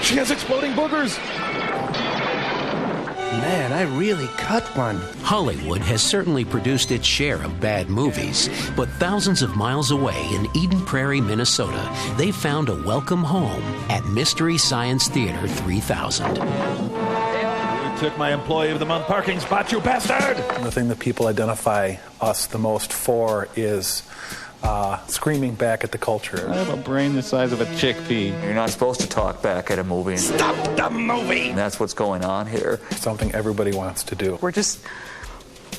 She has exploding boogers. Man, I really cut one. Hollywood has certainly produced its share of bad movies, but thousands of miles away in Eden Prairie, Minnesota, they found a welcome home at Mystery Science Theater 3000. You took my Employee of the Month parking spot, you bastard! The thing that people identify us the most for is screaming back at the culture. I have a brain the size of a chickpea. You're not supposed to talk back at a movie. Stop the movie! And that's what's going on here. Something everybody wants to do. We're just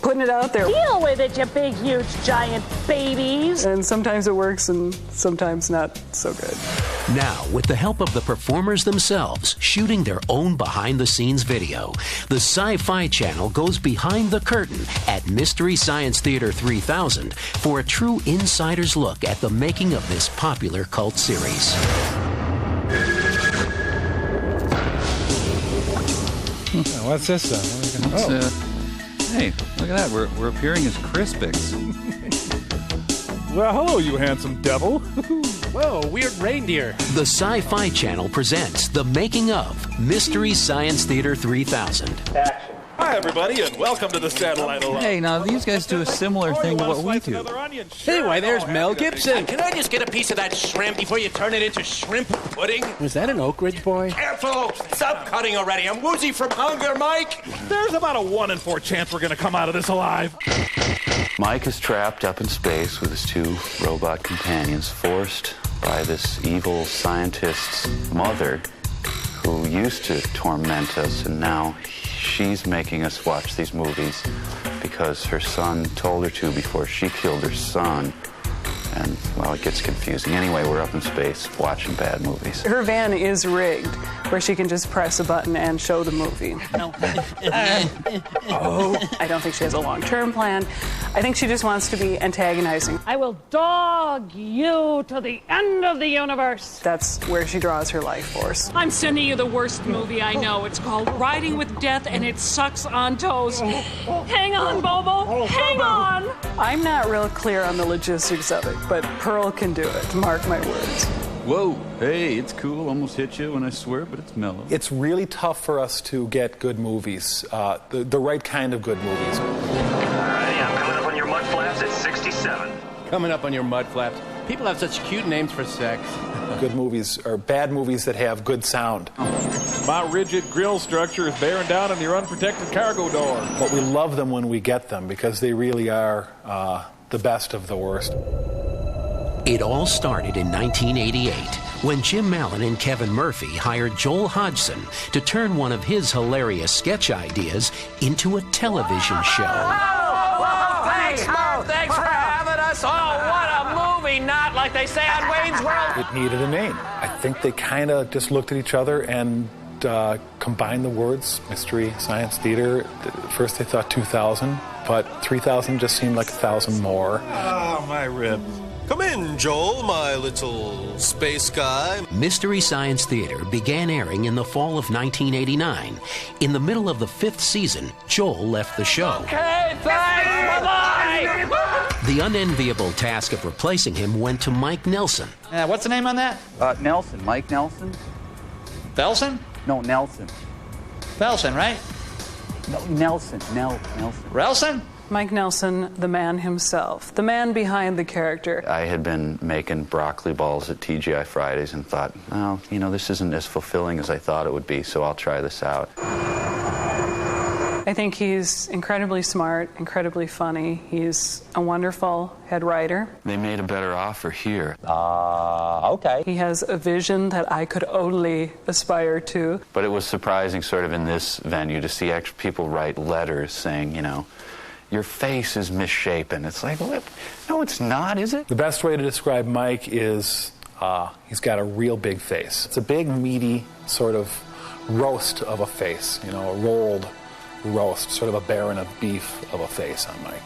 putting it out there. Deal with it, you big, huge, giant babies. And sometimes it works and sometimes not so good. Now, with the help of the performers themselves shooting their own behind-the-scenes video, the Sci-Fi Channel goes behind the curtain at Mystery Science Theater 3000 for a true insider's look at the making of this popular cult series. What's this then? Hey, look at that. We're appearing as Crispix. Well, hello, you handsome devil. Whoa, weird reindeer. The Sci-Fi Channel presents the making of Mystery Science Theater 3000. Action. Hi, everybody, and welcome to the Satellite Alive. Hey, now these guys do a similar thing to what we do. Hey, why, there's Mel Gibson. Can I just get a piece of that shrimp before you turn it into shrimp pudding? Was that an Oak Ridge boy? Careful! Stop cutting already. I'm woozy from hunger, Mike. There's about a 1 in 4 chance we're going to come out of this alive. Mike is trapped up in space with his 2 robot companions, forced by this evil scientist's mother who used to torment us, and now she's making us watch these movies because her son told her to before she killed her son. And, well, it gets confusing. Anyway, we're up in space watching bad movies. Her van is rigged where she can just press a button and show the movie. I don't think she has a long-term plan. I think she just wants to be antagonizing. I will dog you to the end of the universe. That's where she draws her life force. I'm sending you the worst movie I know. It's called Riding with Death, and it sucks on toes. Hang on, Bobo. Hang on. I'm not real clear on the logistics of it, but Pearl can do it. Mark my words. Whoa, hey, it's cool. Almost hit you when I swear, but it's mellow. It's really tough for us to get good movies, the right kind of good movies. Alrighty, I'm coming up on your mud flaps at 67. Coming up on your mud flaps. People have such cute names for sex. Good movies are bad movies that have good sound. My rigid grill structure is bearing down on your unprotected cargo door. But we love them when we get them because they really are the best of the worst. It all started in 1988 when Jim Mallon and Kevin Murphy hired Joel Hodgson to turn one of his hilarious sketch ideas into a television show. Thanks, Mo. Thanks for having us. Oh, what a movie. Not like they say on Wayne's World. It needed a name. I think they kind of just looked at each other and combined the words Mystery Science Theater. First they thought 2,000, but 3,000 just seemed like 1,000 more. Oh, my ribs. Come in, Joel, my little space guy. Mystery Science Theater began airing in the fall of 1989. In the middle of the 5th season, Joel left the show. Okay, thanks. Bye-bye. The unenviable task of replacing him went to Mike Nelson. What's the name on that? Nelson, Mike Nelson? Belson? No, Nelson. Belson, right? No, Nelson. Nelson. Relson? Mike Nelson, the man himself, the man behind the character. I had been making broccoli balls at TGI Fridays and thought, oh, you know, this isn't as fulfilling as I thought it would be, so I'll try this out. I think he's incredibly smart, incredibly funny. He's a wonderful head writer. They made a better offer here. Okay. He has a vision that I could only aspire to. But it was surprising sort of in this venue to see actual people write letters saying, you know, your face is misshapen. It's like, what? No, it's not, is it? The best way to describe Mike is he's got a real big face. It's a big, meaty sort of roast of a face, you know, a rolled roast, sort of a baron of beef of a face on Mike.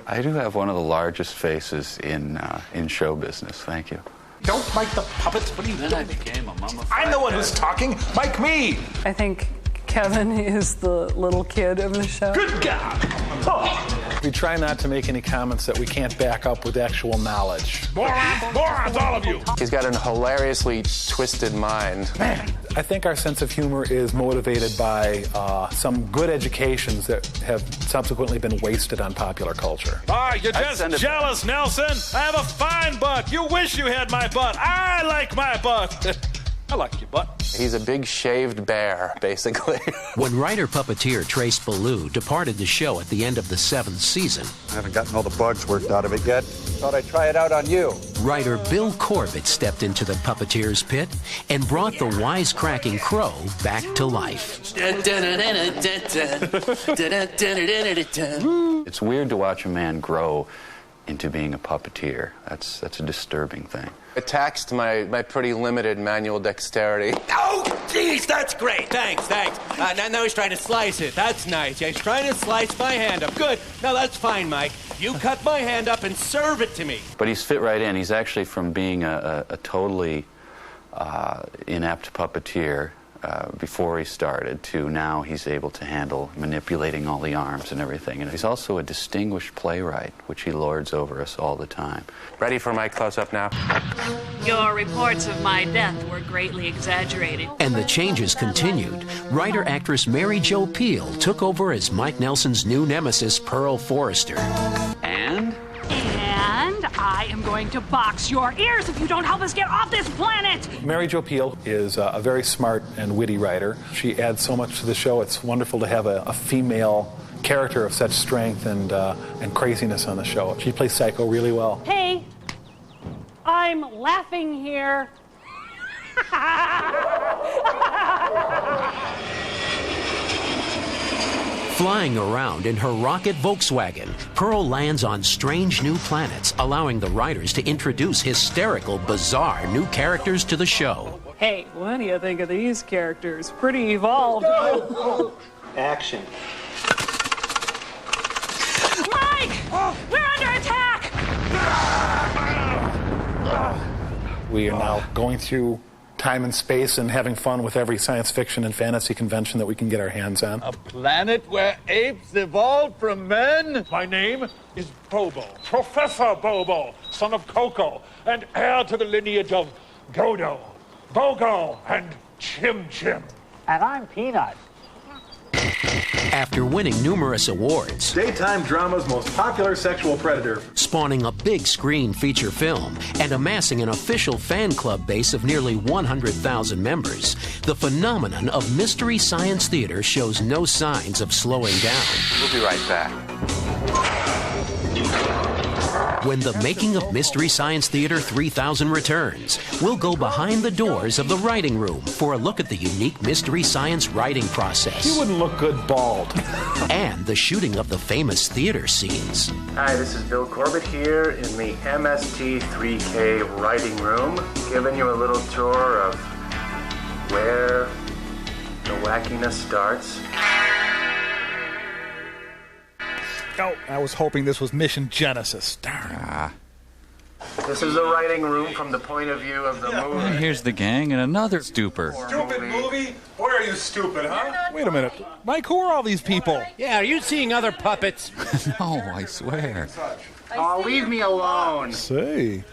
I do have one of the largest faces in show business. Thank you. Don't bite the puppets. What are you doing? I became a mummified. I'm the one who's talking. Mike me. I think Kevin is the little kid of the show. Good God! We try not to make any comments that we can't back up with actual knowledge. Morons, all of you! He's got an hilariously twisted mind. I think our sense of humor is motivated by some good educations that have subsequently been wasted on popular culture. Ah, you're just jealous, Nelson. I have a fine butt. You wish you had my butt. I like my butt. I like your butt. He's a big shaved bear, basically. When writer-puppeteer Trace Ballou departed the show at the end of the 7th season, I haven't gotten all the bugs worked out of it yet. Thought I'd try it out on you. writer Bill Corbett stepped into the puppeteer's pit and brought the wisecracking crow back to life. It's weird to watch a man grow into being a puppeteer. That's a disturbing thing. It taxed my pretty limited manual dexterity. Oh, geez, that's great. Thanks. Now he's trying to slice it. That's nice. Yeah, he's trying to slice my hand up. Good. No, that's fine, Mike. You cut my hand up and serve it to me. But he's fit right in. He's actually from being a totally inept puppeteer before he started to now he's able to handle manipulating all the arms and everything. And he's also a distinguished playwright, which he lords over us all the time. Ready for my close-up now? Your reports of my death were greatly exaggerated. And the changes continued. Writer-actress Mary Jo Pehl took over as Mike Nelson's new nemesis, Pearl Forrester. And I am going to box your ears if you don't help us get off this planet! Mary Jo Pehl is a very smart and witty writer. She adds so much to the show. It's wonderful to have a female character of such strength and craziness on the show. She plays Psycho really well. Hey, I'm laughing here. Flying around in her rocket Volkswagen, Pearl lands on strange new planets, allowing the writers to introduce hysterical, bizarre new characters to the show. Hey, what do you think of these characters? Pretty evolved. Action. Mike! We're under attack! We are now going through time and space and having fun with every science fiction and fantasy convention that we can get our hands on. A planet where apes evolved from men? My name is Bobo, Professor Bobo, son of Coco, and heir to the lineage of Godo, Bogo, and Chim Chim. And I'm Peanut. After winning numerous awards, Daytime drama's most popular sexual predator. spawning a big screen feature film, and amassing an official fan club base of nearly 100,000 members, the phenomenon of Mystery Science Theater shows no signs of slowing down. We'll be right back. When the Making of Mystery Science Theater 3000 returns, we'll go behind the doors of the writing room for a look at the unique mystery science writing process. You wouldn't look good bald. And the shooting of the famous theater scenes. Hi, this is Bill Corbett here in the MST3K writing room, giving you a little tour of where the wackiness starts. Oh, I was hoping this was Mission Genesis. Darn. This is the writing room from the point of view of the movie. And here's the gang and another stupor. Stupid movie? Why are you stupid, huh? Wait a minute. Mike, who are all these people? Yeah, are you seeing other puppets? No, I swear. Oh, leave me alone. Say.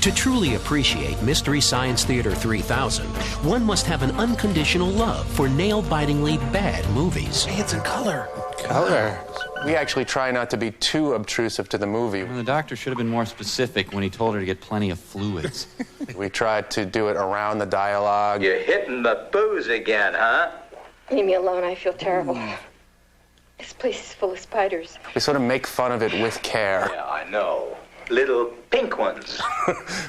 To truly appreciate Mystery Science Theater 3000, one must have an unconditional love for nail-bitingly bad movies. Hey, it's in color. Color. We actually try not to be too obtrusive to the movie. Well, the doctor should have been more specific when he told her to get plenty of fluids. We tried to do it around the dialogue. You're hitting the booze again, huh? Leave me alone, I feel terrible. This place is full of spiders. We sort of make fun of it with care. Yeah, I know. Little pink ones.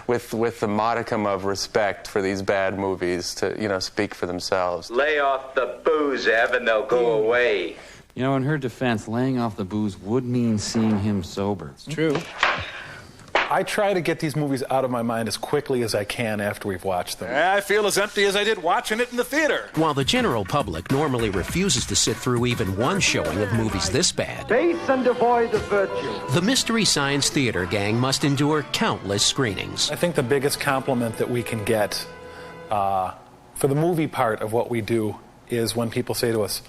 with the modicum of respect for these bad movies to, speak for themselves. Lay off the booze, Ev, and they'll go away. You know, in her defense, laying off the booze would mean seeing him sober. It's true. I try to get these movies out of my mind as quickly as I can after we've watched them. I feel as empty as I did watching it in the theater. While the general public normally refuses to sit through even one showing of movies this bad, Base and devoid of virtue. the Mystery Science Theater gang must endure countless screenings. I think the biggest compliment that we can get for the movie part of what we do is when people say to us,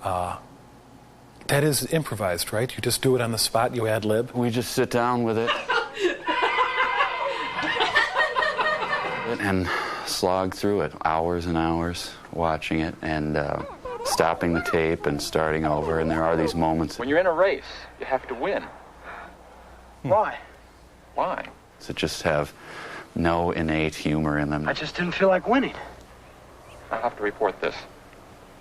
that is improvised, right? You just do it on the spot, you ad lib? We just sit down with it and slog through it, hours and hours watching it and stopping the tape and starting over. And there are these moments. When you're in a race, you have to win. Why? Why? That just have no innate humor in them. I just didn't feel like winning. I'll have to report this.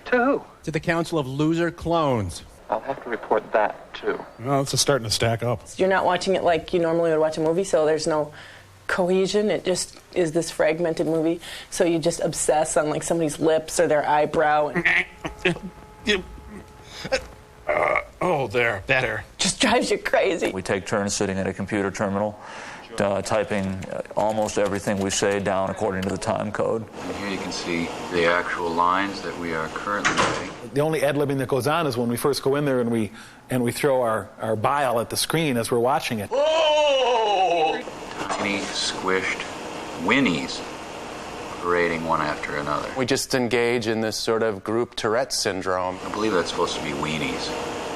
To who? To the Council of Loser Clones. I'll have to report that, too. Well, it's starting to stack up. You're not watching it like you normally would watch a movie, so there's no cohesion. It just is this fragmented movie, so you just obsess on like somebody's lips or their eyebrow. Oh, there, better. Just drives you crazy. We take turns sitting at a computer terminal, typing almost everything we say down according to the time code. And here you can see the actual lines that we are currently writing. The only ad-libbing that goes on is when we first go in there and we throw our bile at the screen as we're watching it. Oh! Tiny, squished whinnies parading one after another. We just engage in this sort of group Tourette syndrome. I believe that's supposed to be weenies,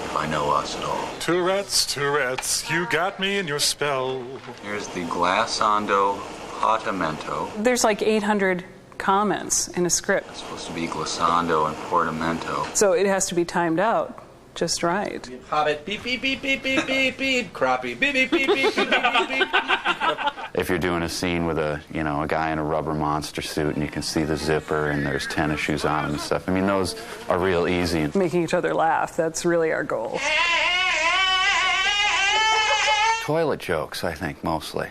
if I know us at all. Tourette's, you got me in your spell. Here's the glissando portamento. There's like 800 comments in a script. It's supposed to be glissando and portamento. So it has to be timed out just right. Hobbit, beep, beep, beep, beep, beep, beep, beep. Crappie, beep, beep, beep, beep, beep, beep, beep. If you're doing a scene with a guy in a rubber monster suit and you can see the zipper and there's tennis shoes on him and stuff, I mean, those are real easy. Making each other laugh, that's really our goal. Toilet jokes, I think, mostly.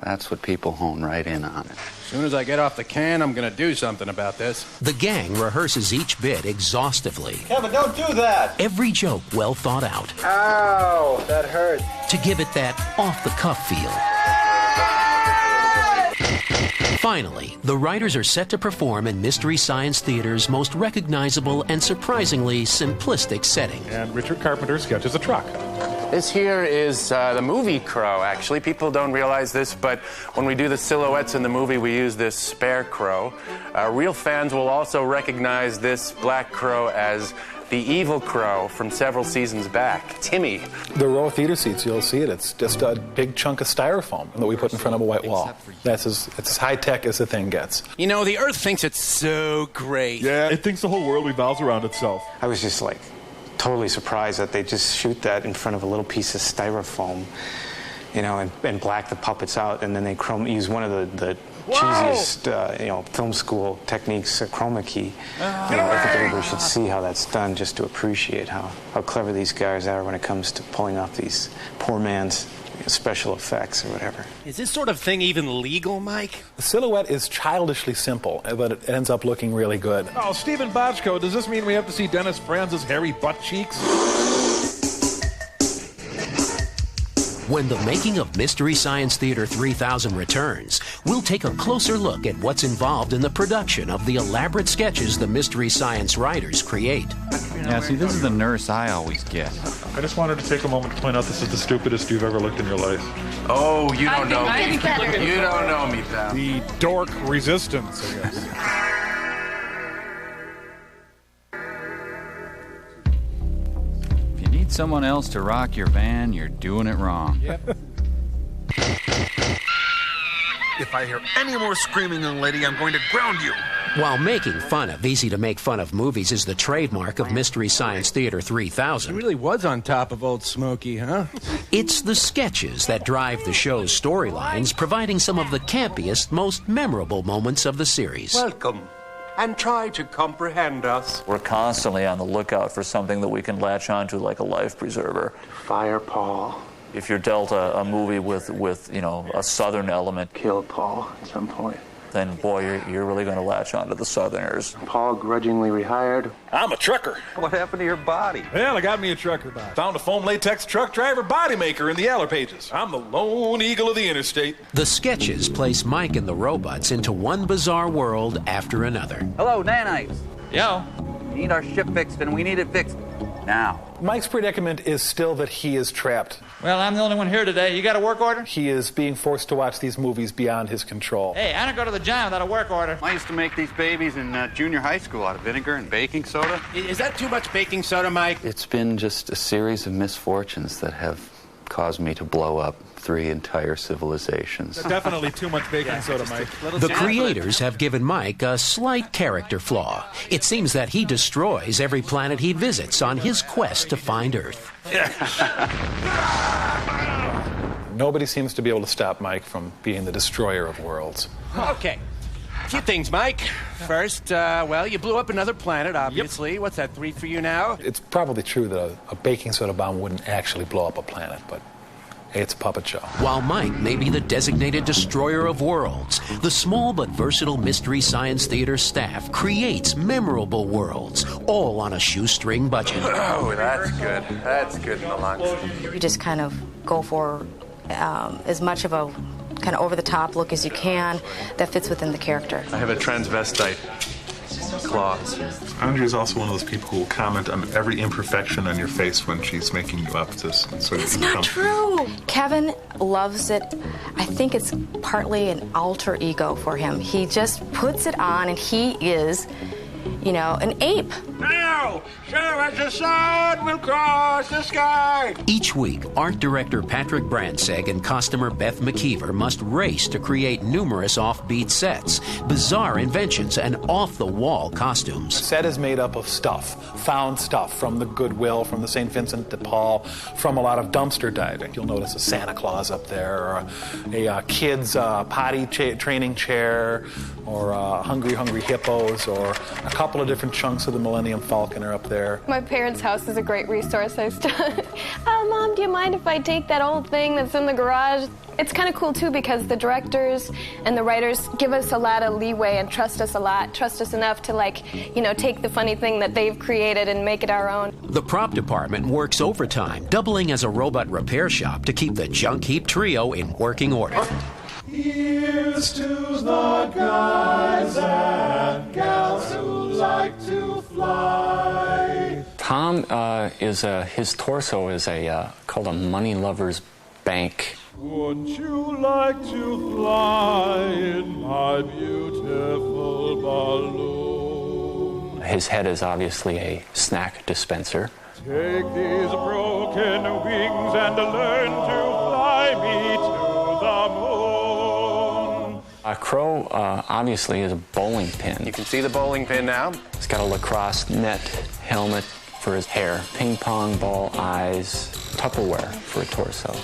That's what people hone right in on. As soon as I get off the can, I'm going to do something about this. The gang rehearses each bit exhaustively. Kevin, don't do that! Every joke well thought out. Ow, that hurt. To give it that off-the-cuff feel. Finally, the writers are set to perform in Mystery Science Theater's most recognizable and surprisingly simplistic setting. And Richard Carpenter sketches a truck. This here is the movie crow, actually. People don't realize this, but when we do the silhouettes in the movie, we use this spare crow. Real fans will also recognize this black crow as the evil crow from several seasons back, Timmy. The row of theater seats, you'll see it. It's just a big chunk of styrofoam that we put in front of a white wall. It's as high-tech as the thing gets. You know, the Earth thinks it's so great. Yeah, it thinks the whole world revolves around itself. I was just like totally surprised that they just shoot that in front of a little piece of styrofoam, you know, and black the puppets out, and then they use one of the cheesiest, film school techniques, a chroma key. I think everybody should see how that's done just to appreciate how clever these guys are when it comes to pulling off these poor man's special effects or whatever. Is this sort of thing even legal, Mike? The silhouette is childishly simple, but it ends up looking really good. Oh, Stephen Bochco, does this mean we have to see Dennis Franz's hairy butt cheeks? When the making of Mystery Science Theater 3000 returns, we'll take a closer look at what's involved in the production of the elaborate sketches the Mystery Science writers create. Yeah, see, this is the nurse I always get. I just wanted to take a moment to point out this is the stupidest you've ever looked in your life. Oh, you don't know me. You don't know me, pal. The dork resistance, I guess. If you need someone else to rock your van, you're doing it wrong. Yep. If I hear any more screaming, young lady, I'm going to ground you. While making fun of easy-to-make-fun-of movies is the trademark of Mystery Science Theater 3000. He really was on top of Old Smoky, huh? It's the sketches that drive the show's storylines, providing some of the campiest, most memorable moments of the series. Welcome, and try to comprehend us. We're constantly on the lookout for something that we can latch onto like a life preserver. Fire Paul. If you're dealt a movie with a Southern element, Kill Paul at some point. then boy, you're really going to latch onto the Southerners. Paul grudgingly rehired. I'm a trucker. What happened to your body? Well, I got me a trucker body. Found a foam latex truck driver body maker in the Yellow Pages. I'm the lone eagle of the interstate. The sketches place Mike and the robots into one bizarre world after another. Hello, nanites. Yo. We need our ship fixed, and we need it fixed now. Mike's predicament is still that he is trapped. Well, I'm the only one here today. You got a work order? He is being forced to watch these movies beyond his control. Hey, I don't go to the gym without a work order. I used to make these babies in junior high school out of vinegar and baking soda. Is that too much baking soda, Mike? It's been just a series of misfortunes that have caused me to blow up 3 entire civilizations. Definitely too much baking soda, Mike. The creators have given Mike a slight character flaw. It seems that he destroys every planet he visits on his quest to find Earth. Nobody seems to be able to stop Mike from being the destroyer of worlds. Okay. A few things, Mike. First, well, you blew up another planet, obviously. Yep. What's that, 3 for you now? It's probably true that a baking soda bomb wouldn't actually blow up a planet, but hey, it's a puppet show. While Mike may be the designated destroyer of worlds, the small but versatile Mystery Science Theater staff creates memorable worlds, all on a shoestring budget. Oh, that's good. That's good in the lunch. You just kind of go for as much of a kind of over-the-top look as you can that fits within the character. I have a transvestite clause. Andrea's also one of those people who will comment on every imperfection on your face when she's making you up to sort of It's not true. Kevin loves it. I think it's partly an alter ego for him. He just puts it on and he is, you know, an ape. Now, show as the sun will cross the sky. Each week, art director Patrick Brandsegg and costumer Beth McKeever must race to create numerous offbeat sets, bizarre inventions, and off-the-wall costumes. The set is made up of stuff, found stuff from the Goodwill, from the St. Vincent de Paul, from a lot of dumpster diving. You'll notice a Santa Claus up there, or a kid's potty training chair, or Hungry Hippos, or a couple of different chunks of the Millennium Falcon are up there. My parents' house is a great resource. Mom, do you mind if I take that old thing that's in the garage? It's kind of cool, too, because the directors and the writers give us a lot of leeway and trust us a lot, trust us enough to, take the funny thing that they've created and make it our own. The prop department works overtime, doubling as a robot repair shop to keep the junk heap trio in working order. Here's to the guys and gals who like to fly. Tom his torso is called a money lover's bank. Would you like to fly in my beautiful balloon? His head is obviously a snack dispenser. Take these broken wings and learn to fly me to the moon. Crow obviously is a bowling pin. You can see the bowling pin now. He's got a lacrosse net helmet for his hair, ping pong ball eyes, Tupperware for a torso.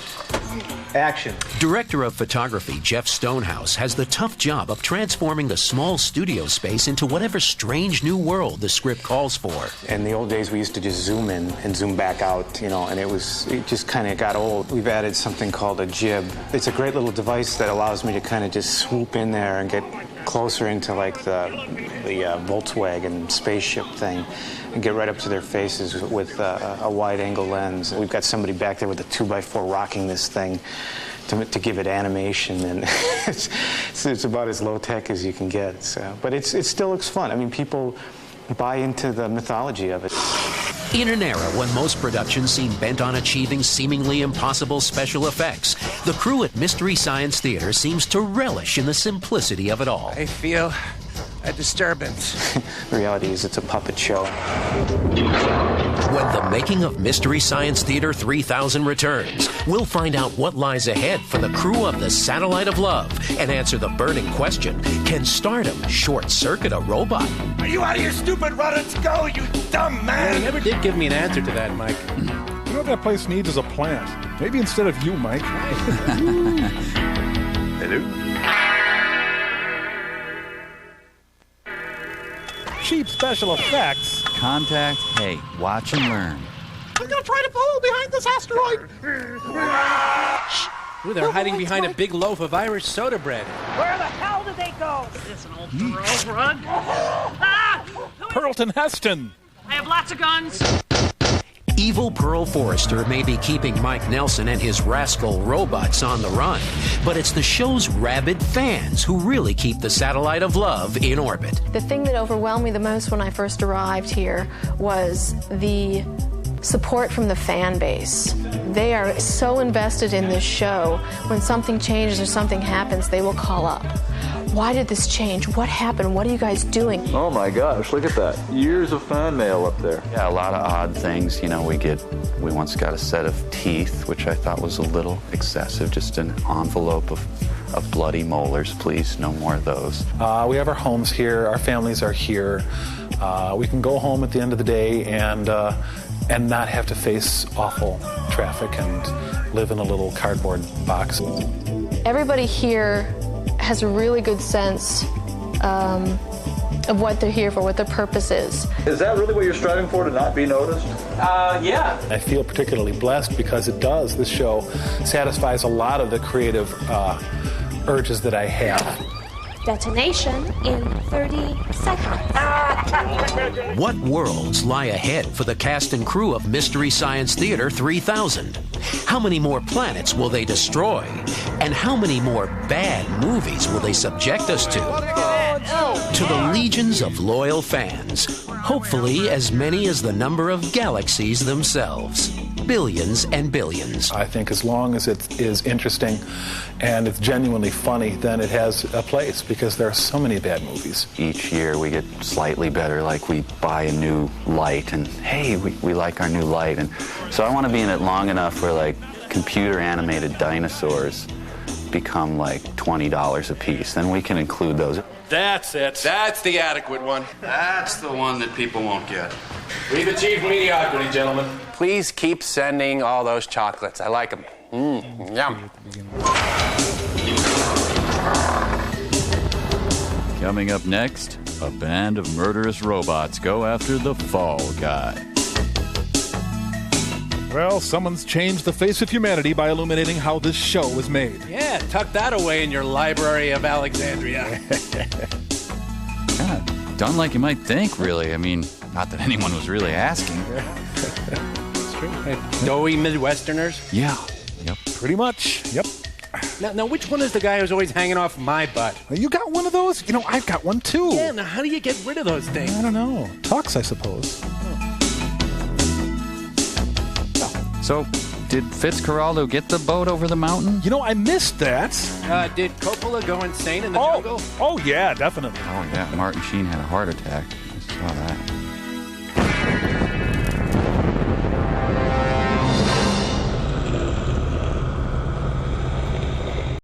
Action. Director of photography Jeff Stonehouse has the tough job of transforming the small studio space into whatever strange new world the script calls for. In the old days, we used to just zoom in and zoom back out, and it just kind of got old. We've added something called a jib. It's a great little device that allows me to kind of just swoop in there and get closer into like the Volkswagen spaceship thing and get right up to their faces with a wide-angle lens. We've got somebody back there with a 2x4 rocking this thing to give it animation, and it's about as low-tech as you can get. So, but it still looks fun. I mean, people buy into the mythology of it. In an era when most productions seem bent on achieving seemingly impossible special effects, the crew at Mystery Science Theater seems to relish in the simplicity of it all. I feel a disturbance. The reality is it's a puppet show. When the making of Mystery Science Theater 3000 returns, we'll find out what lies ahead for the crew of the Satellite of Love and answer the burning question, can stardom short-circuit a robot? Are you out of your stupid run? Let's go, you dumb man! You never did give me an answer to that, Mike. You know what that place needs is a plant. Maybe instead of you, Mike. Hello? Cheap special effects. Contact, hey, watch and learn. I'm gonna try to follow behind this asteroid. Ooh, they're hiding behind a big loaf of Irish soda bread. Where the hell did they go? Is this an old Burrow rug? Pearlton Heston. I have lots of guns. Evil Pearl Forrester may be keeping Mike Nelson and his rascal robots on the run, but it's the show's rabid fans who really keep the Satellite of Love in orbit. The thing that overwhelmed me the most when I first arrived here was the support from the fan base. They are so invested in this show. When something changes or something happens, they will call up. Why did this change? What happened? What are you guys doing? Oh my gosh, look at that. Years of fan mail up there. Yeah, a lot of odd things. You know, we once got a set of teeth, which I thought was a little excessive, just an envelope of bloody molars, please, no more of those. We have our homes here, our families are here. We can go home at the end of the day and not have to face awful traffic and live in a little cardboard box. Everybody here has a really good sense of what they're here for, what their purpose is. Is that really what you're striving for, to not be noticed? Yeah. I feel particularly blessed because this show satisfies a lot of the creative urges that I have. Detonation in 30 seconds. What worlds lie ahead for the cast and crew of Mystery Science Theater 3000? How many more planets will they destroy? And how many more bad movies will they subject us to? To the legions of loyal fans, hopefully as many as the number of galaxies themselves. Billions and billions. I think as long as it is interesting and it's genuinely funny, then it has a place, because there are so many bad movies. Each year we get slightly better, like we buy a new light and, hey, we like our new light. And so I want to be in it long enough where, like, computer animated dinosaurs become like $20 a piece. Then we can include those. That's it. That's the adequate one. That's the one that people won't get. We've achieved mediocrity, gentlemen. Please keep sending all those chocolates. I like them. Yum. Coming up next, a band of murderous robots go after the Fall Guy. Well, someone's changed the face of humanity by illuminating how this show was made. Yeah, tuck that away in your Library of Alexandria. Done like you might think, really. I mean, not that anyone was really asking. It's true. Doughy Midwesterners? Yeah. Yep. Pretty much. Yep. Now, which one is the guy who's always hanging off my butt? You got one of those? You know, I've got one too. Yeah, now how do you get rid of those things? I don't know. Talks, I suppose. So, did Fitzcarraldo get the boat over the mountain? You know, I missed that. Did Coppola go insane in the jungle? Oh, yeah, definitely. Oh, yeah. Martin Sheen had a heart attack. I saw that.